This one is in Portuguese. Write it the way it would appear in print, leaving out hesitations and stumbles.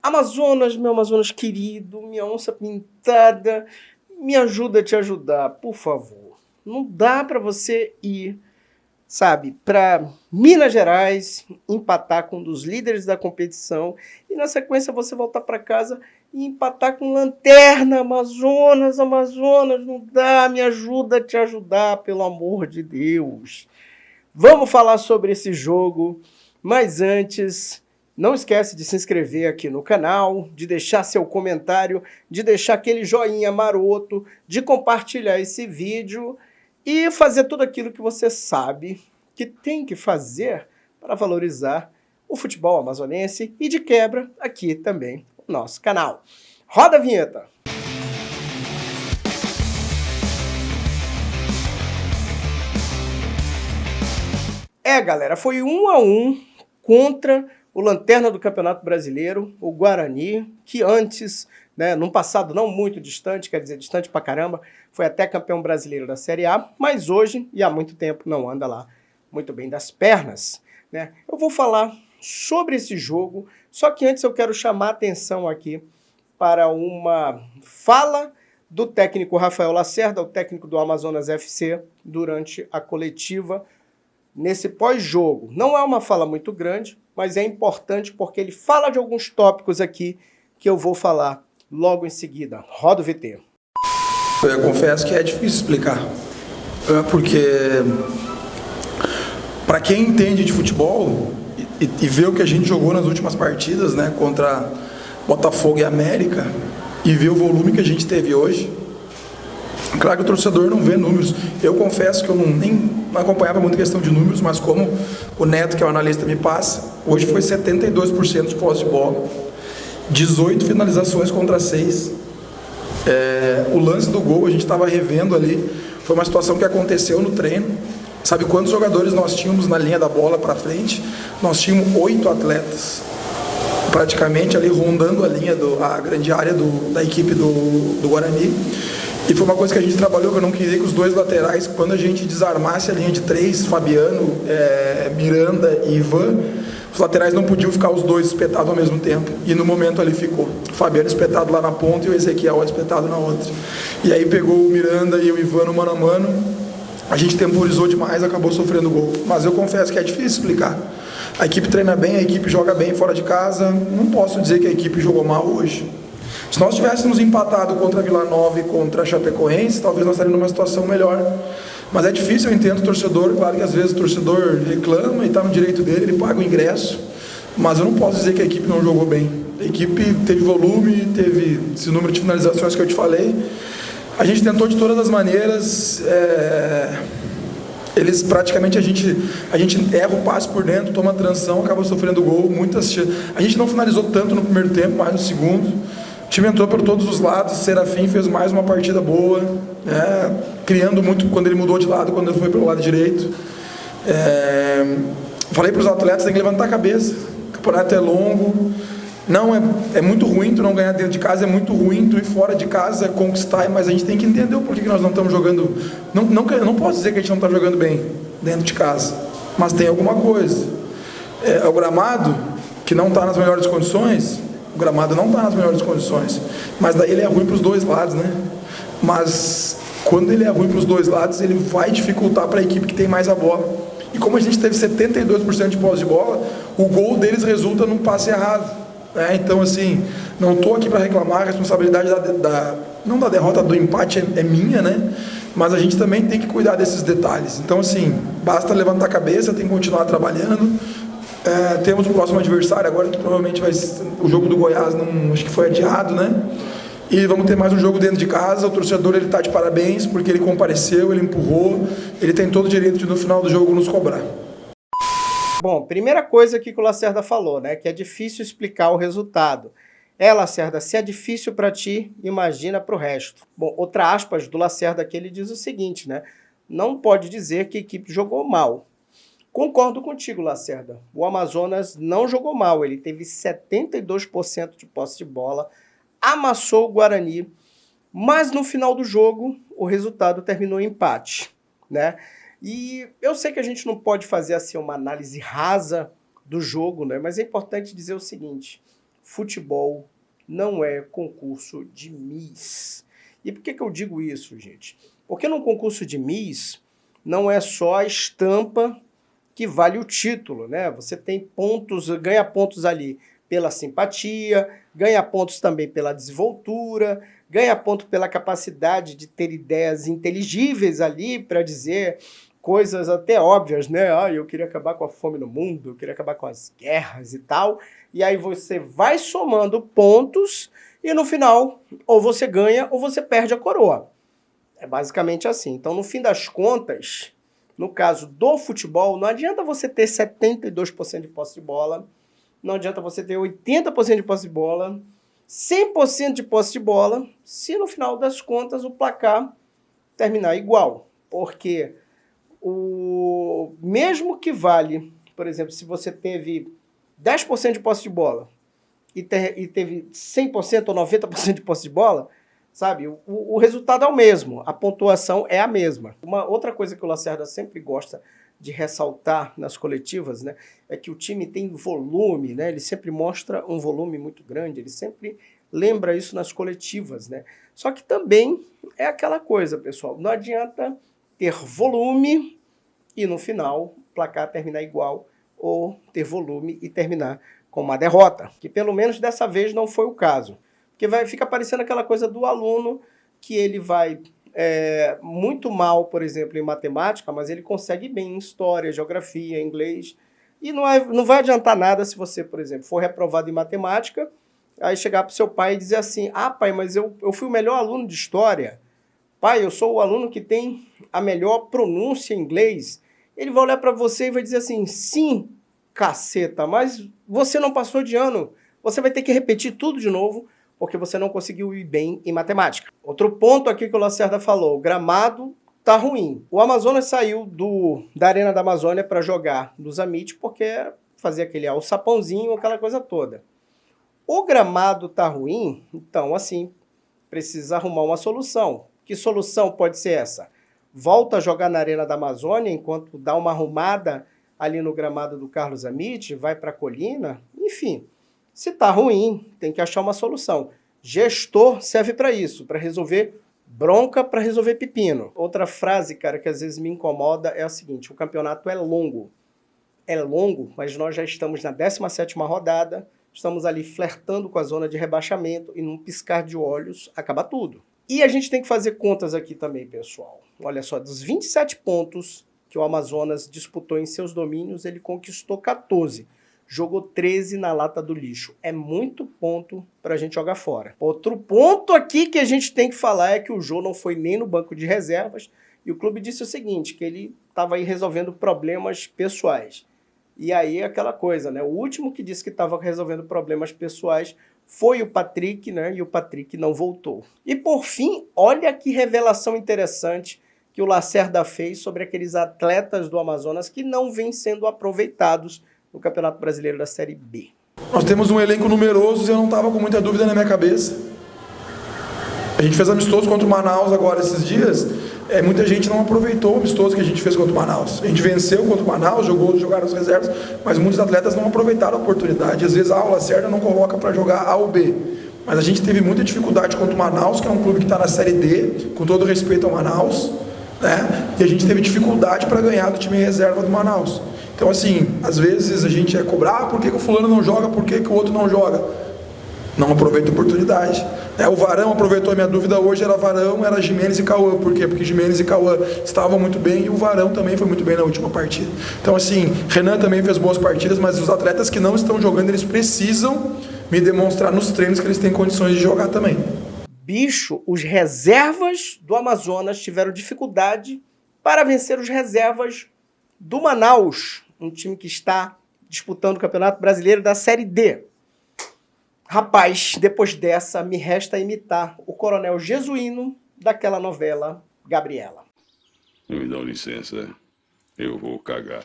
Amazonas, meu Amazonas querido, minha onça pintada, me ajuda a te ajudar, por favor. Não dá para você ir, sabe, para Minas Gerais, empatar com um dos líderes da competição e na sequência você voltar para casa e empatar com Lanterna, Amazonas, Amazonas, não dá, me ajuda a te ajudar, pelo amor de Deus. Vamos falar sobre esse jogo, mas antes, não esquece de se inscrever aqui no canal, de deixar seu comentário, de deixar aquele joinha maroto, de compartilhar esse vídeo e fazer tudo aquilo que você sabe que tem que fazer para valorizar o futebol amazonense e, de quebra, aqui também o nosso canal. Roda a vinheta! Galera, foi 1-1 contra o Lanterna do Campeonato Brasileiro, o Guarani, que antes, num passado não muito distante, quer dizer, distante pra caramba, foi até campeão brasileiro da Série A, mas hoje, e há muito tempo, não anda lá muito bem das pernas, né? Eu vou falar sobre esse jogo, só que antes eu quero chamar a atenção aqui para uma fala do técnico Rafael Lacerda, o técnico do Amazonas FC, durante a coletiva nesse pós-jogo. Não é uma fala muito grande, mas é importante porque ele fala de alguns tópicos aqui que eu vou falar logo em seguida. Roda o VT. Eu confesso que é difícil explicar, porque para quem entende de futebol e vê o que a gente jogou nas últimas partidas, né, contra Botafogo e América, e vê o volume que a gente teve hoje, claro que o torcedor não vê números. Eu confesso que eu nem acompanhava muito a questão de números, mas como o Neto, que é o analista, me passa, hoje foi 72% de posse de bola, 18 finalizações contra 6. O lance do gol, a gente estava revendo ali, foi uma situação que aconteceu no treino. Sabe quantos jogadores nós tínhamos na linha da bola para frente? Nós tínhamos 8 atletas, praticamente ali rondando a grande área da equipe do Guarani. E foi uma coisa que a gente trabalhou, que eu não queria que os dois laterais, quando a gente desarmasse a linha de 3, Fabiano, Miranda e Ivan, os laterais não podiam ficar os dois espetados ao mesmo tempo. E no momento ali ficou. O Fabiano espetado lá na ponta e o Ezequiel espetado na outra. E aí pegou o Miranda e o Ivan no mano a mano. A gente temporizou demais, acabou sofrendo gol. Mas eu confesso que é difícil explicar. A equipe treina bem, a equipe joga bem fora de casa. Não posso dizer que a equipe jogou mal hoje. Se nós tivéssemos empatado contra a Vila Nova e contra a Chapecoense, talvez nós estaríamos numa situação melhor. Mas é difícil, eu entendo o torcedor, claro que às vezes o torcedor reclama e está no direito dele, ele paga o ingresso, mas eu não posso dizer que a equipe não jogou bem. A equipe teve volume, teve esse número de finalizações que eu te falei. A gente tentou de todas as maneiras, eles praticamente, a gente erra o passe por dentro, toma a transição, acaba sofrendo gol, muitas chances. A gente não finalizou tanto no primeiro tempo, mais no segundo. O time entrou por todos os lados, Serafim fez mais uma partida boa, criando muito quando ele mudou de lado, quando ele foi pelo lado direito. Falei para os atletas, tem que levantar a cabeça, o campeonato é longo, não é muito ruim tu não ganhar dentro de casa, é muito ruim tu ir fora de casa, conquistar, mas a gente tem que entender o porquê que nós não estamos jogando, eu não posso dizer que a gente não está jogando bem dentro de casa, mas tem alguma coisa. O gramado, que não está nas melhores condições, o gramado não está nas melhores condições, mas daí ele é ruim para os dois lados, né? Mas quando ele é ruim para os dois lados, ele vai dificultar para a equipe que tem mais a bola. E como a gente teve 72% de posse de bola, o gol deles resulta num passe errado. Então, assim, não estou aqui para reclamar, a responsabilidade não da derrota, do empate é minha, né? Mas a gente também tem que cuidar desses detalhes. Então, assim, basta levantar a cabeça, tem que continuar trabalhando. Temos o próximo adversário agora, que provavelmente vai ser o jogo do Goiás, acho que foi adiado, né? E vamos ter mais um jogo dentro de casa. O torcedor, ele está de parabéns, porque ele compareceu, ele empurrou, ele tem todo o direito de no final do jogo nos cobrar. Bom, primeira coisa aqui que o Lacerda falou, né, que é difícil explicar o resultado. Lacerda, se é difícil para ti, imagina para o resto. Bom, outra aspas do Lacerda aqui, ele diz o seguinte, né, não pode dizer que a equipe jogou mal. Concordo contigo, Lacerda. O Amazonas não jogou mal, ele teve 72% de posse de bola, amassou o Guarani, mas no final do jogo o resultado terminou em empate, né? E eu sei que a gente não pode fazer assim uma análise rasa do jogo, né? Mas é importante dizer o seguinte, futebol não é concurso de Miss. E por que eu digo isso, gente? Porque no concurso de Miss não é só a estampa que vale o título, né? Você tem pontos, ganha pontos ali pela simpatia, ganha pontos também pela desenvoltura, ganha ponto pela capacidade de ter ideias inteligíveis ali para dizer coisas até óbvias, né? Ah, eu queria acabar com a fome no mundo, eu queria acabar com as guerras e tal. E aí você vai somando pontos e no final ou você ganha ou você perde a coroa. É basicamente assim. Então, no fim das contas, no caso do futebol, não adianta você ter 72% de posse de bola, não adianta você ter 80% de posse de bola, 100% de posse de bola, se no final das contas o placar terminar igual. Porque mesmo que vale, por exemplo, se você teve 10% de posse de bola e teve 100% ou 90% de posse de bola, sabe, o resultado é o mesmo, a pontuação é a mesma. Uma outra coisa que o Lacerda sempre gosta de ressaltar nas coletivas, né, é que o time tem volume, né, ele sempre mostra um volume muito grande, ele sempre lembra isso nas coletivas, né. Só que também é aquela coisa, pessoal, não adianta ter volume e no final o placar terminar igual ou ter volume e terminar com uma derrota, que pelo menos dessa vez não foi o caso. Porque fica parecendo aquela coisa do aluno que ele vai muito mal, por exemplo, em matemática, mas ele consegue bem em história, geografia, inglês. E não vai adiantar nada se você, por exemplo, for reprovado em matemática, aí chegar para o seu pai e dizer assim, ah, pai, mas eu fui o melhor aluno de história. Pai, eu sou o aluno que tem a melhor pronúncia em inglês. Ele vai olhar para você e vai dizer assim, sim, caceta, mas você não passou de ano. Você vai ter que repetir tudo de novo, porque você não conseguiu ir bem em matemática. Outro ponto aqui que o Lacerda falou, o gramado tá ruim. O Amazonas saiu da Arena da Amazônia para jogar no Zamit, porque fazia aquele alçapãozinho, aquela coisa toda. O gramado tá ruim, então assim, precisa arrumar uma solução. Que solução pode ser essa? Volta a jogar na Arena da Amazônia, enquanto dá uma arrumada ali no gramado do Carlos Zamit, vai para a colina, enfim. Se tá ruim, tem que achar uma solução. Gestor serve para isso, para resolver bronca, para resolver pepino. Outra frase, cara, que às vezes me incomoda é a seguinte, o campeonato é longo. É longo, mas nós já estamos na 17ª rodada, estamos ali flertando com a zona de rebaixamento e num piscar de olhos acaba tudo. E a gente tem que fazer contas aqui também, pessoal. Olha só, dos 27 pontos que o Amazonas disputou em seus domínios, ele conquistou 14. Jogou 13 na lata do lixo. É muito ponto para a gente jogar fora. Outro ponto aqui que a gente tem que falar é que o Jô não foi nem no banco de reservas e o clube disse o seguinte, que ele estava aí resolvendo problemas pessoais. E aí aquela coisa, né? O último que disse que estava resolvendo problemas pessoais foi o Patrick, né? E o Patrick não voltou. E por fim, olha que revelação interessante que o Lacerda fez sobre aqueles atletas do Amazonas que não vêm sendo aproveitados no Campeonato Brasileiro da Série B. Nós temos um elenco numeroso e eu não estava com muita dúvida na minha cabeça. A gente fez amistoso contra o Manaus agora esses dias. Muita gente não aproveitou o amistoso que a gente fez contra o Manaus. A gente venceu contra o Manaus, jogaram as reservas, mas muitos atletas não aproveitaram a oportunidade. Às vezes a Lacerda não coloca para jogar A ou B. Mas a gente teve muita dificuldade contra o Manaus, que é um clube que está na Série D, com todo respeito ao Manaus, né? E a gente teve dificuldade para ganhar do time reserva do Manaus. Então, assim, às vezes a gente cobrar, por que o fulano não joga, por que o outro não joga? Não aproveita a oportunidade. O Varão aproveitou, a minha dúvida hoje era Varão, era Gimenez e Cauã. Por quê? Porque Gimenez e Cauã estavam muito bem e o Varão também foi muito bem na última partida. Então, assim, Renan também fez boas partidas, mas os atletas que não estão jogando, eles precisam me demonstrar nos treinos que eles têm condições de jogar também. Bicho, os reservas do Amazonas tiveram dificuldade para vencer os reservas do Manaus, um time que está disputando o Campeonato Brasileiro da Série D. Rapaz, depois dessa, me resta imitar o Coronel Jesuíno daquela novela Gabriela. Me dá licença, eu vou cagar.